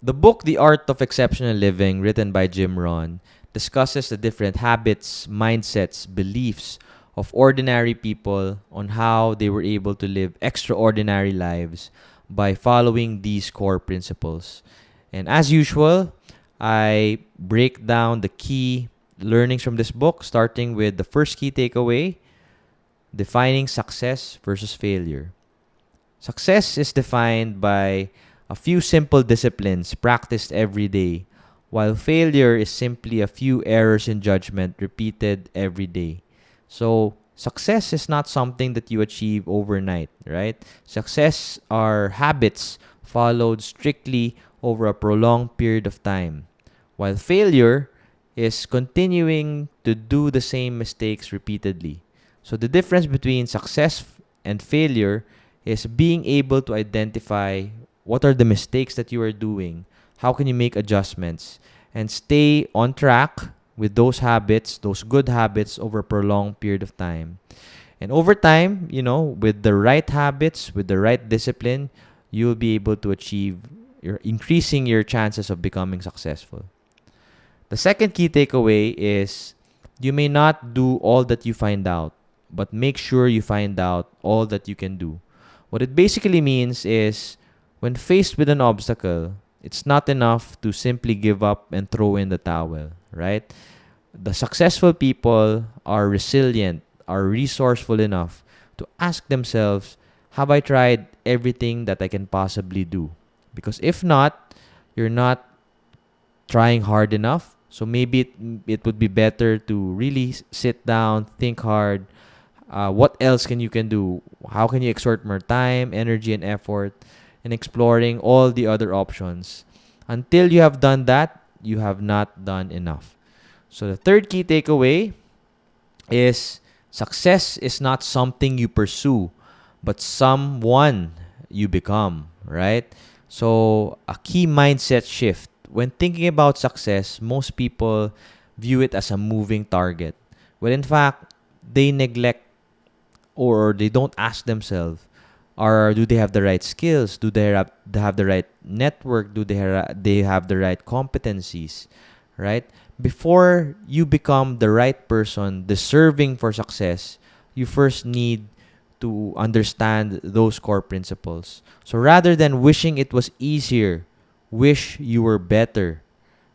The book The Art of Exceptional Living, written by Jim Rohn, discusses the different habits, mindsets, beliefs of ordinary people on how they were able to live extraordinary lives by following these core principles. And as usual, I break down the key learnings from this book, starting with the first key takeaway: defining success versus failure. Success is defined by a few simple disciplines practiced every day, while failure is simply a few errors in judgment repeated every day. So, success is not something that you achieve overnight, right? Success are habits followed strictly over a prolonged period of time, while failure is continuing to do the same mistakes repeatedly. So, the difference between success and failure is being able to identify what are the mistakes that you are doing, how can you make adjustments, and stay on track with those habits, those good habits, over a prolonged period of time. And over time, with the right habits, with the right discipline, you'll be able to achieve, you're increasing your chances of becoming successful. The second key takeaway is you may not do all that you find out, but make sure you find out all that you can do. What it basically means is when faced with an obstacle, it's not enough to simply give up and throw in the towel, right? The successful people are resilient, are resourceful enough to ask themselves, have I tried everything that I can possibly do? Because if not, you're not trying hard enough. So maybe it would be better to really sit down, think hard. What else can do? How can you exert more time, energy, and effort in exploring all the other options? Until you have done that, you have not done enough. So the third key takeaway is success is not something you pursue, but someone you become, right? So a key mindset shift. When thinking about success, most people view it as a moving target. Well, in fact, they neglect or they don't ask themselves, do they have the right skills? Do they have the right network? Do they have the right competencies, right? Before you become the right person deserving for success, you first need to understand those core principles. So rather than wishing it was easier, wish you were better.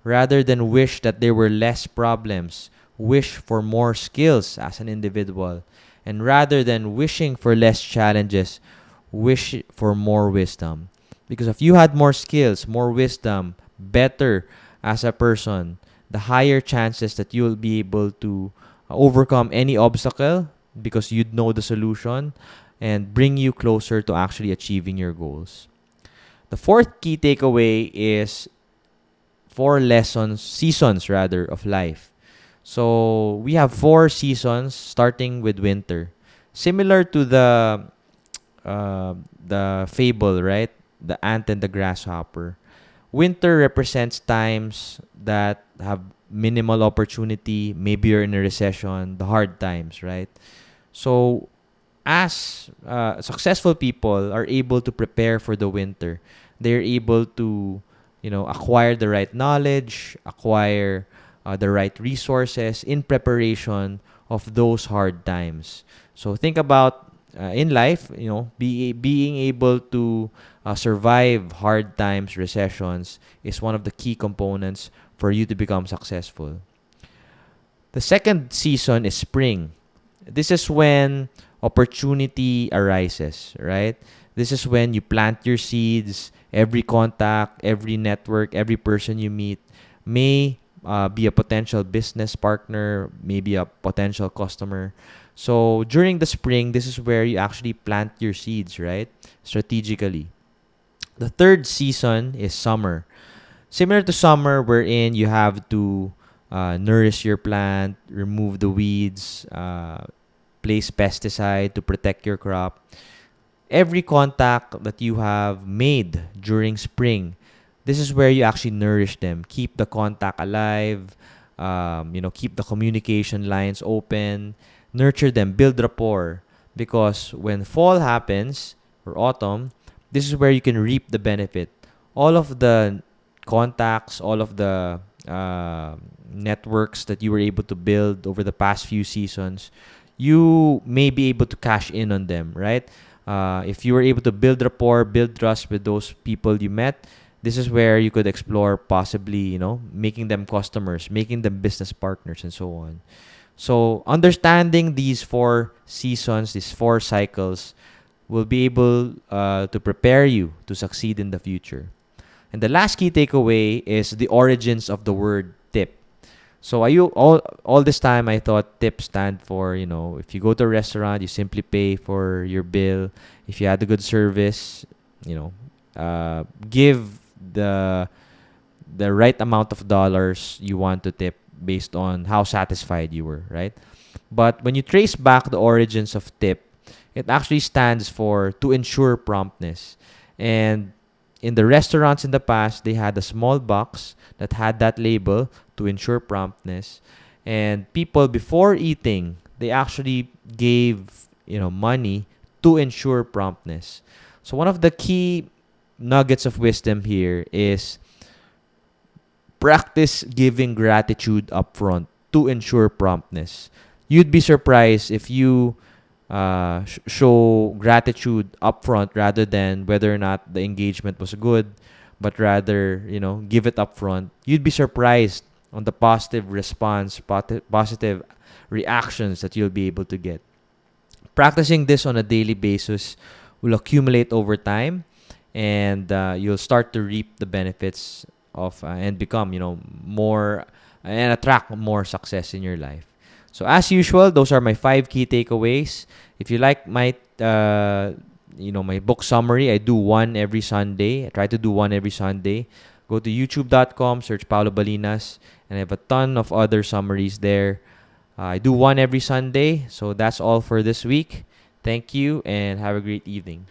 Rather than wish that there were less problems, wish for more skills as an individual. And rather than wishing for less challenges, wish for more wisdom. Because if you had more skills, more wisdom, better as a person, the higher chances that you'll be able to overcome any obstacle because you'd know the solution and bring you closer to actually achieving your goals. The fourth key takeaway is seasons rather, of life. So we have 4 seasons starting with winter. Similar to the fable, right? The ant and the grasshopper. Winter represents times that have minimal opportunity. Maybe you're in a recession, the hard times, right? So as successful people are able to prepare for the winter, they're able to, acquire the right knowledge, acquire the right resources in preparation of those hard times. So think about in life, being able to survive hard times, recessions is one of the key components for you to become successful. The second season is spring. This is when opportunity arises, right? This is when you plant your seeds. Every contact, every network, every person you meet may be a potential business partner, maybe a potential customer. So during the spring, this is where you actually plant your seeds, right? Strategically. The third season is summer. Similar to summer, wherein you have to nourish your plant, remove the weeds, place pesticide to protect your crop. Every contact that you have made during spring, this is where you actually nourish them. Keep the contact alive, keep the communication lines open, nurture them, build rapport. Because when fall happens, or autumn, this is where you can reap the benefit. All of the contacts, all of the networks that you were able to build over the past few seasons, you may be able to cash in on them, right? If you were able to build rapport, build trust with those people you met, this is where you could explore possibly, making them customers, making them business partners, and so on. So understanding these 4 seasons, these 4 cycles, will be able to prepare you to succeed in the future. And the last key takeaway is the origins of the word tip. So all this time I thought tip stand for, if you go to a restaurant, you simply pay for your bill. If you had a good service, give the right amount of dollars you want to tip based on how satisfied you were, right? But when you trace back the origins of tip, it actually stands for to ensure promptness. And in the restaurants in the past, they had a small box that had that label to ensure promptness. And people before eating, they actually gave, money to ensure promptness. So one of the key nuggets of wisdom here is practice giving gratitude upfront to ensure promptness. You'd be surprised if you show gratitude upfront rather than whether or not the engagement was good, but rather, give it upfront. You'd be surprised on the positive response, positive reactions that you'll be able to get. Practicing this on a daily basis will accumulate over time, and you'll start to reap the benefits of and become, more and attract more success in your life. So as usual, those are my 5 key takeaways. If you like my my book summary, I do one every Sunday. I try to do one every Sunday. Go to youtube.com, search Paolo Balinas, and I have a ton of other summaries there. I do one every Sunday. So that's all for this week. Thank you and have a great evening.